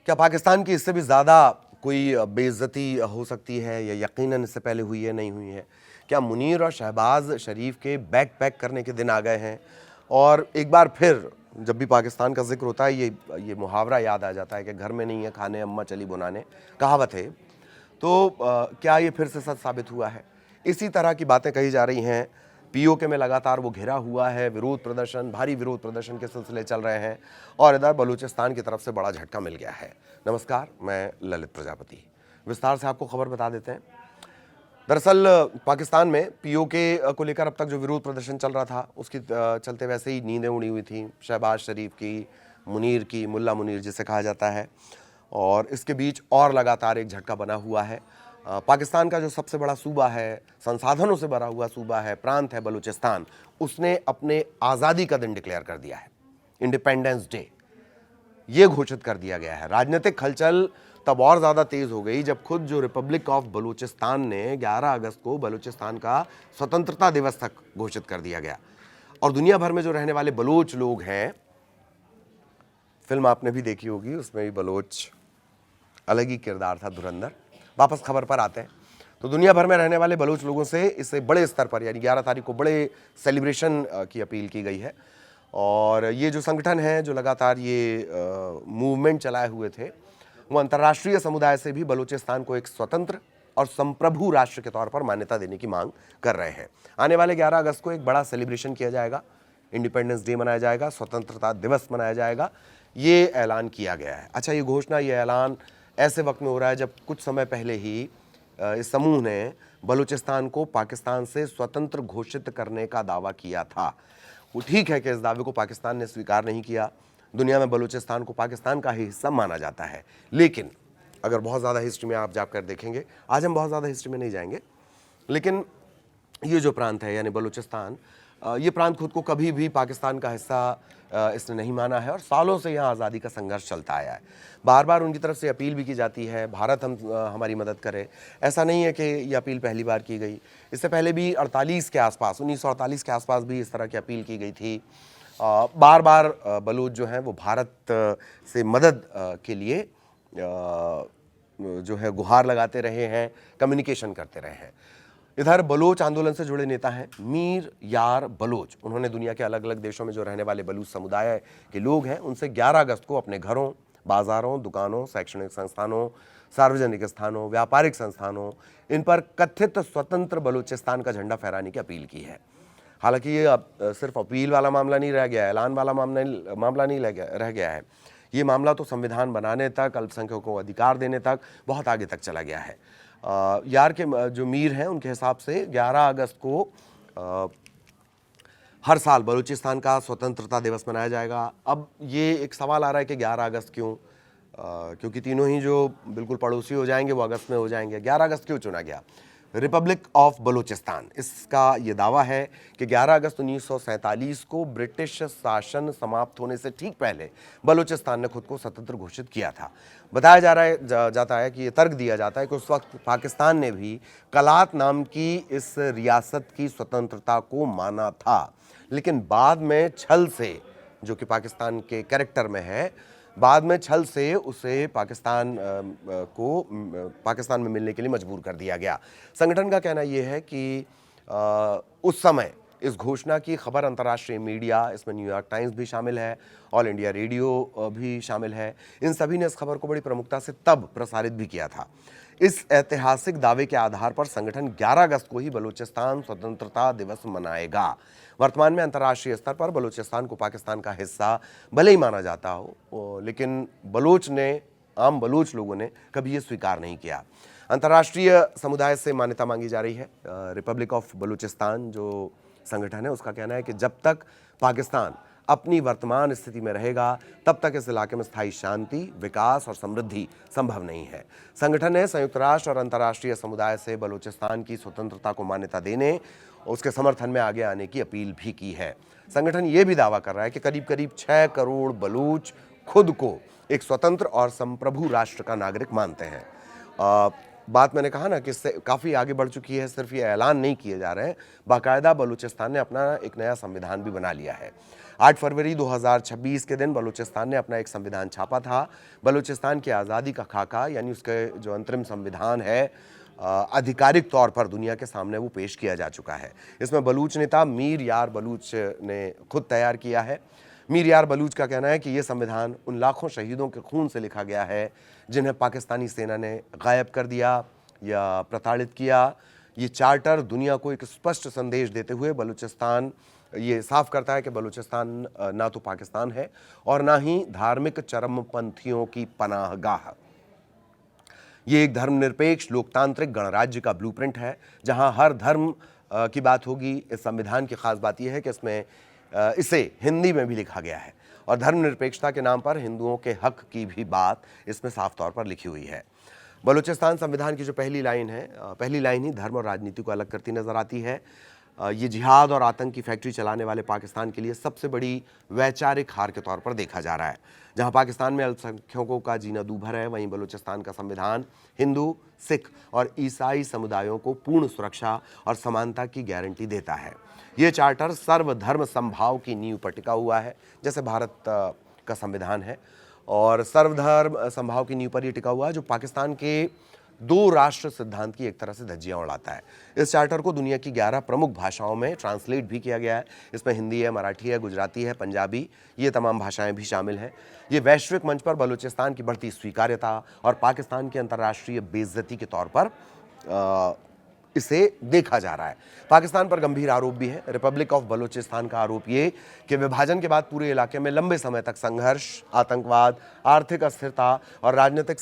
क्या पाकिस्तान की इससे भी ज़्यादा कोई बेइज्जती हो सकती है या यकीनन इससे पहले हुई है, नहीं हुई है? क्या मुनीर और शहबाज शरीफ के बैग पैक करने के दिन आ गए हैं? और एक बार फिर जब भी पाकिस्तान का जिक्र होता है ये मुहावरा याद आ जाता है कि घर में नहीं है खाने अम्मा चली बुनाने, कहावत है। तो क्या ये फिर से सच साबित हुआ है? इसी तरह की बातें कही जा रही हैं। पीओके में लगातार वो घिरा हुआ है, विरोध प्रदर्शन, भारी विरोध प्रदर्शन के सिलसिले चल रहे हैं और इधर बलूचिस्तान की तरफ से बड़ा झटका मिल गया है। नमस्कार, मैं ललित प्रजापति। विस्तार से आपको खबर बता देते हैं। दरअसल पाकिस्तान में पीओके को लेकर अब तक जो विरोध प्रदर्शन चल रहा था उसकी चलते वैसे ही नींदें उड़ी हुई थी शहबाज शरीफ की, मुनीर की, मुल्ला मुनीर जिसे कहा जाता है। और इसके बीच और लगातार एक झटका बना हुआ है। पाकिस्तान का जो सबसे बड़ा सूबा है, संसाधनों से भरा हुआ सूबा है, प्रांत है बलूचिस्तान, उसने अपने आज़ादी का दिन डिक्लेयर कर दिया है, इंडिपेंडेंस डे ये घोषित कर दिया गया है। राजनीतिक हलचल तब और ज़्यादा तेज़ हो गई जब खुद जो रिपब्लिक ऑफ बलूचिस्तान ने 11 अगस्त को बलूचिस्तान का स्वतंत्रता दिवस तक घोषित कर दिया गया। और दुनिया भर में जो रहने वाले बलूच लोग हैं, फिल्म आपने भी देखी होगी, उसमें भी बलोच अलग ही किरदार था, धुरंधर। वापस खबर पर आते हैं तो दुनिया भर में रहने वाले बलूच लोगों से इसे बड़े स्तर पर यानी 11 तारीख को बड़े सेलिब्रेशन की अपील की गई है। और ये जो संगठन है जो लगातार ये मूवमेंट चलाए हुए थे, वो अंतर्राष्ट्रीय समुदाय से भी बलूचिस्तान को एक स्वतंत्र और संप्रभु राष्ट्र के तौर पर मान्यता देने की मांग कर रहे हैं। आने वाले 11 अगस्त को एक बड़ा सेलिब्रेशन किया जाएगा, इंडिपेंडेंस डे मनाया जाएगा, स्वतंत्रता दिवस मनाया जाएगा, ये ऐलान किया गया है। अच्छा, ये घोषणा, ये ऐलान ऐसे वक्त में हो रहा है जब कुछ समय पहले ही इस समूह ने बलूचिस्तान को पाकिस्तान से स्वतंत्र घोषित करने का दावा किया था। वो ठीक है कि इस दावे को पाकिस्तान ने स्वीकार नहीं किया। दुनिया में बलूचिस्तान को पाकिस्तान का ही हिस्सा माना जाता है। लेकिन अगर बहुत ज़्यादा हिस्ट्री में आप जाकर देखेंगे, आज हम बहुत ज़्यादा हिस्ट्री में नहीं जाएंगे, लेकिन ये जो प्रांत है यानी बलूचिस्तान, ये प्रांत खुद को कभी भी पाकिस्तान का हिस्सा इसने नहीं माना है और सालों से यहाँ आज़ादी का संघर्ष चलता आया है। बार बार उनकी तरफ से अपील भी की जाती है, भारत हमारी मदद करे। ऐसा नहीं है कि ये अपील पहली बार की गई, इससे पहले भी 48 के आसपास, 1948 के आसपास भी इस तरह की अपील की गई थी। बार बार बलूच जो हैं वो भारत से मदद के लिए जो है गुहार लगाते रहे हैं, कम्युनिकेशन करते रहे हैं। इधर बलोच आंदोलन से जुड़े नेता हैं मीर यार बलोच। उन्होंने दुनिया के अलग अलग देशों में जो रहने वाले बलूच समुदाय के लोग हैं उनसे 11 अगस्त को अपने घरों, बाजारों, दुकानों, शैक्षणिक संस्थानों, सार्वजनिक स्थानों, व्यापारिक संस्थानों, इन पर कथित स्वतंत्र बलूचिस्तान का झंडा फहराने की अपील की है। हालांकि ये अब सिर्फ अपील वाला मामला नहीं रह गया, ऐलान वाला मामला नहीं रह गया है। ये मामला तो संविधान बनाने तक, अल्पसंख्यकों को अधिकार देने तक बहुत आगे तक चला गया है। यार के जो मीर हैं उनके हिसाब से 11 अगस्त को हर साल बलूचिस्तान का स्वतंत्रता दिवस मनाया जाएगा। अब ये एक सवाल आ रहा है कि 11 अगस्त क्यों? क्योंकि तीनों ही जो बिल्कुल पड़ोसी हो जाएंगे वो अगस्त में हो जाएंगे। 11 अगस्त क्यों चुना गया? रिपब्लिक ऑफ बलूचिस्तान, इसका ये दावा है कि 11 अगस्त 1947 को ब्रिटिश शासन समाप्त होने से ठीक पहले बलूचिस्तान ने खुद को स्वतंत्र घोषित किया था। बताया जाता है कि ये तर्क दिया जाता है कि उस वक्त पाकिस्तान ने भी कलात नाम की इस रियासत की स्वतंत्रता को माना था, लेकिन बाद में छल से, जो कि पाकिस्तान के कैरेक्टर में है, बाद में छल से उसे पाकिस्तान में मिलने के लिए मजबूर कर दिया गया। संगठन का कहना यह है कि उस समय इस घोषणा की खबर अंतर्राष्ट्रीय मीडिया, इसमें न्यूयॉर्क टाइम्स भी शामिल है, ऑल इंडिया रेडियो भी शामिल है, इन सभी ने इस खबर को बड़ी प्रमुखता से तब प्रसारित भी किया था। इस ऐतिहासिक दावे के आधार पर संगठन 11 अगस्त को ही बलूचिस्तान स्वतंत्रता दिवस मनाएगा। वर्तमान में अंतर्राष्ट्रीय स्तर पर बलूचिस्तान को पाकिस्तान का हिस्सा भले ही माना जाता हो, लेकिन आम बलूच लोगों ने कभी ये स्वीकार नहीं किया। अंतर्राष्ट्रीय समुदाय से मान्यता मांगी जा रही है। रिपब्लिक ऑफ बलूचिस्तान जो संगठन है उसका कहना है कि जब तक पाकिस्तान अपनी वर्तमान स्थिति में रहेगा तब तक इस इलाके में स्थायी शांति, विकास और समृद्धि संभव नहीं है। संगठन ने संयुक्त राष्ट्र और अंतर्राष्ट्रीय समुदाय से बलूचिस्तान की स्वतंत्रता को मान्यता देने, उसके समर्थन में आगे आने की अपील भी की है। संगठन ये भी दावा कर रहा है कि करीब करीब 6 करोड़ बलूच खुद को एक स्वतंत्र और संप्रभु राष्ट्र का नागरिक मानते हैं। बात मैंने कहा ना कि इससे काफ़ी आगे बढ़ चुकी है, सिर्फ ये ऐलान नहीं किए जा रहे हैं, बाकायदा बलूचिस्तान ने अपना एक नया संविधान भी बना लिया है। 8 फरवरी 2026 के दिन बलूचिस्तान ने अपना एक संविधान छापा था। बलूचिस्तान की आज़ादी का खाका यानी उसके जो अंतरिम संविधान है, आधिकारिक तौर पर दुनिया के सामने वो पेश किया जा चुका है। इसमें बलूच नेता मीर यार बलूच ने खुद तैयार किया है। मीर यार बलूच का कहना है कि ये संविधान उन लाखों शहीदों के खून से लिखा गया है जिन्हें पाकिस्तानी सेना ने गायब कर दिया या प्रताड़ित किया। ये चार्टर दुनिया को एक स्पष्ट संदेश देते हुए बलूचिस्तान ये साफ करता है कि बलूचिस्तान ना तो पाकिस्तान है और ना ही धार्मिक चरमपंथियों की पनाहगाह। ये एक धर्मनिरपेक्ष लोकतांत्रिक गणराज्य का ब्लूप्रिंट है जहां हर धर्म की बात होगी। इस संविधान की खास बात यह है कि इसमें इसे हिंदी में भी लिखा गया है और धर्मनिरपेक्षता के नाम पर हिंदुओं के हक की भी बात इसमें साफ तौर पर लिखी हुई है। बलूचिस्तान संविधान की जो पहली लाइन है, पहली लाइन ही धर्म और राजनीति को अलग करती नजर आती है। ये जिहाद और आतंक की फैक्ट्री चलाने वाले पाकिस्तान के लिए सबसे बड़ी वैचारिक हार के तौर पर देखा जा रहा है। जहां पाकिस्तान में अल्पसंख्यकों का जीना दूभर है, वहीं बलूचिस्तान का संविधान हिंदू, सिख और ईसाई समुदायों को पूर्ण सुरक्षा और समानता की गारंटी देता है। ये चार्टर सर्वधर्म समभाव की नींव पर टिका हुआ है, जैसे भारत का संविधान है, और सर्वधर्म समभाव की नींव पर यह टिका हुआ है जो पाकिस्तान के 2 राष्ट्र सिद्धांत की एक तरह से धज्जियां उड़ाता है। इस चार्टर को दुनिया की 11 प्रमुख भाषाओं में ट्रांसलेट भी किया गया है। इसमें हिंदी है, मराठी है, गुजराती है, पंजाबी, ये तमाम भाषाएं भी शामिल हैं। ये वैश्विक मंच पर बलूचिस्तान की बढ़ती स्वीकार्यता और पाकिस्तान की अंतर्राष्ट्रीय बेइज्जती के तौर पर इसे देखा जा रहा है। पाकिस्तान पर गंभीर आरोप भी है। रिपब्लिक ऑफ बलूचिस्तान का आरोप ये कि विभाजन के बाद पूरे इलाके में लंबे समय तक संघर्ष, आतंकवाद, आर्थिक अस्थिरता और राजनीतिक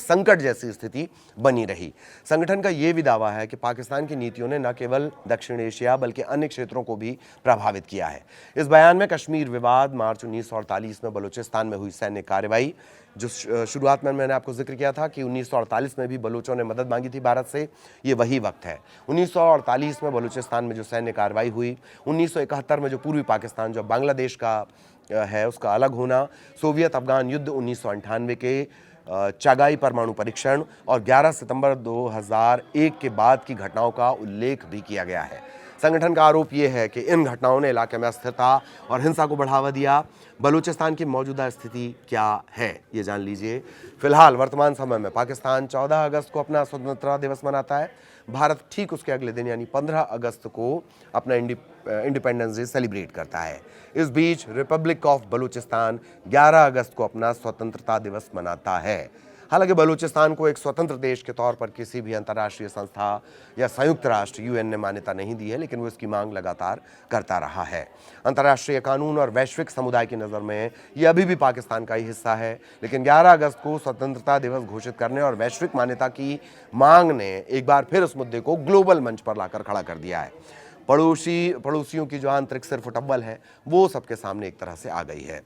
संकट जैसी स्थिति बनी रही। संगठन का ये भी दावा है कि पाकिस्तान की नीतियों ने न केवल दक्षिण एशिया बल्कि अन्य क्षेत्रों को भी प्रभावित किया है। इस बयान में कश्मीर विवाद, मार्च 1948 में बलूचिस्तान में हुई सैन्य कार्रवाई, जो शुरुआत में मैंने आपको जिक्र किया था कि 1948 में भी बलूचों ने मदद मांगी थी भारत से, ये वही वक्त है। 1948 में बलूचिस्तान में जो सैन्य कार्रवाई हुई, 1971 में जो पूर्वी पाकिस्तान जो बांग्लादेश का है उसका अलग होना, सोवियत अफगान युद्ध 1998 के चागाई परमाणु परीक्षण और 11 सितंबर 2001 के बाद की घटनाओं का उल्लेख भी किया गया है। संगठन का आरोप यह है कि इन घटनाओं ने इलाके में अस्थिरता और हिंसा को बढ़ावा दिया। बलूचिस्तान की मौजूदा स्थिति क्या है ये जान लीजिए। फिलहाल वर्तमान समय में पाकिस्तान 14 अगस्त को अपना स्वतंत्रता दिवस मनाता है। भारत ठीक उसके अगले दिन यानी 15 अगस्त को अपना इंडिपेंडेंस डे सेलिब्रेट करता है। इस बीच रिपब्लिक ऑफ बलूचिस्तान 11 अगस्त को अपना स्वतंत्रता दिवस मनाता है। हालांकि बलूचिस्तान को एक स्वतंत्र देश के तौर पर किसी भी अंतर्राष्ट्रीय संस्था या संयुक्त राष्ट्र यूएन ने मान्यता नहीं दी है, लेकिन वो इसकी मांग लगातार करता रहा है। अंतर्राष्ट्रीय कानून और वैश्विक समुदाय की नज़र में ये अभी भी पाकिस्तान का ही हिस्सा है, लेकिन 11 अगस्त को स्वतंत्रता दिवस घोषित करने और वैश्विक मान्यता की मांग ने एक बार फिर उस मुद्दे को ग्लोबल मंच पर लाकर खड़ा कर दिया है। पड़ोसियों की जो आंतरिक सिरफुटब्बल है वो सबके सामने एक तरह से आ गई है।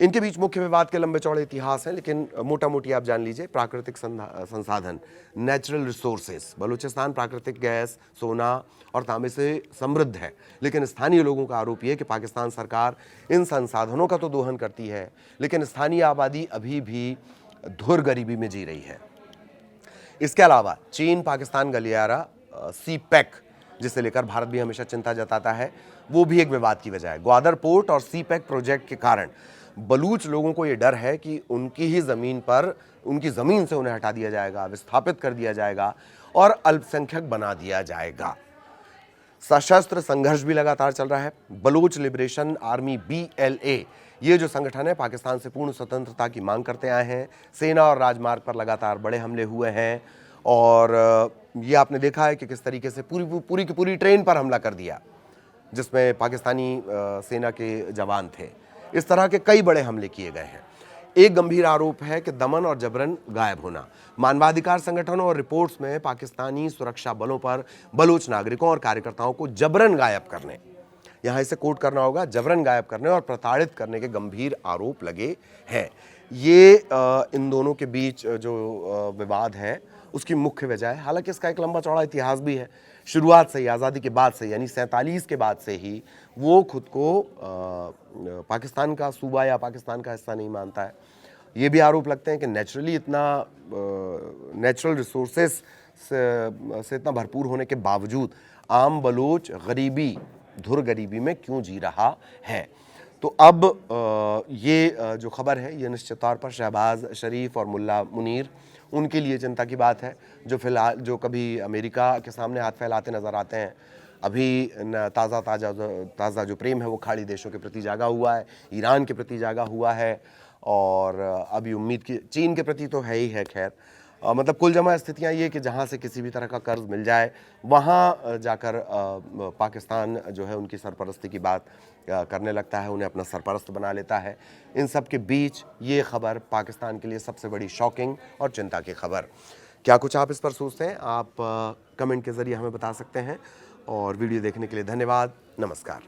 इनके बीच मुख्य विवाद के लंबे चौड़े इतिहास हैं, लेकिन मोटा मोटी आप जान लीजिए। प्राकृतिक संसाधन, नेचुरल रिसोर्सेस। बलूचिस्तान प्राकृतिक गैस, सोना और तांबे से समृद्ध है, लेकिन स्थानीय लोगों का आरोप यह है कि पाकिस्तान सरकार इन संसाधनों का तो दोहन करती है, लेकिन स्थानीय आबादी अभी भी धुर गरीबी में जी रही है। इसके अलावा चीन पाकिस्तान गलियारा सी पैक, जिसे लेकर भारत भी हमेशा चिंता जताता है, वो भी एक विवाद की वजह है। ग्वादर पोर्ट और सी पैक प्रोजेक्ट के कारण बलूच लोगों को ये डर है कि उनकी ही ज़मीन पर, उनकी ज़मीन से उन्हें हटा दिया जाएगा, विस्थापित कर दिया जाएगा और अल्पसंख्यक बना दिया जाएगा। सशस्त्र संघर्ष भी लगातार चल रहा है। बलूच लिबरेशन आर्मी BLA, ये जो संगठन है, पाकिस्तान से पूर्ण स्वतंत्रता की मांग करते आए हैं। सेना और राजमार्ग पर लगातार बड़े हमले हुए हैं और ये आपने देखा है कि किस तरीके से पूरी की पूरी ट्रेन पर हमला कर दिया जिसमें पाकिस्तानी सेना के जवान थे। इस तरह के कई बड़े हमले किए गए हैं। एक गंभीर आरोप है कि दमन और जबरन गायब होना। मानवाधिकार संगठनों और रिपोर्ट्स में पाकिस्तानी सुरक्षा बलों पर बलूच नागरिकों और कार्यकर्ताओं को जबरन गायब करने, यहां इसे कोट करना होगा, जबरन गायब करने और प्रताड़ित करने के गंभीर आरोप लगे हैं। ये इन दोनों के बीच जो विवाद है उसकी मुख्य वजह है। हालांकि इसका एक लंबा चौड़ा इतिहास भी है। शुरुआत से ही, आज़ादी के बाद से, यानी 47 के बाद से ही वो खुद को पाकिस्तान का सूबा या पाकिस्तान का हिस्सा नहीं मानता है। ये भी आरोप लगते हैं कि नेचुरली इतना नेचुरल रिसोर्सेस से इतना भरपूर होने के बावजूद आम बलोच गरीबी, धुर गरीबी में क्यों जी रहा है। तो अब ये जो खबर है ये निश्चित तौर पर शहबाज शरीफ और मुल्ला मुनीर उनके लिए चिंता की बात है, जो फिलहाल जो कभी अमेरिका के सामने हाथ फैलाते नजर आते हैं, अभी ताज़ा जो प्रेम है वो खाड़ी देशों के प्रति जागा हुआ है, ईरान के प्रति जागा हुआ है, और अभी उम्मीद की चीन के प्रति तो है ही है। खैर मतलब कुल जमा स्थितियां ये कि जहां से किसी भी तरह का कर्ज मिल जाए वहां जाकर पाकिस्तान जो है उनकी सरपरस्ती की बात करने लगता है, उन्हें अपना सरपरस्त बना लेता है। इन सब के बीच ये खबर पाकिस्तान के लिए सबसे बड़ी शॉकिंग और चिंता की खबर। क्या कुछ आप इस पर सोचते हैं, आप कमेंट के ज़रिए हमें बता सकते हैं। और वीडियो देखने के लिए धन्यवाद। नमस्कार।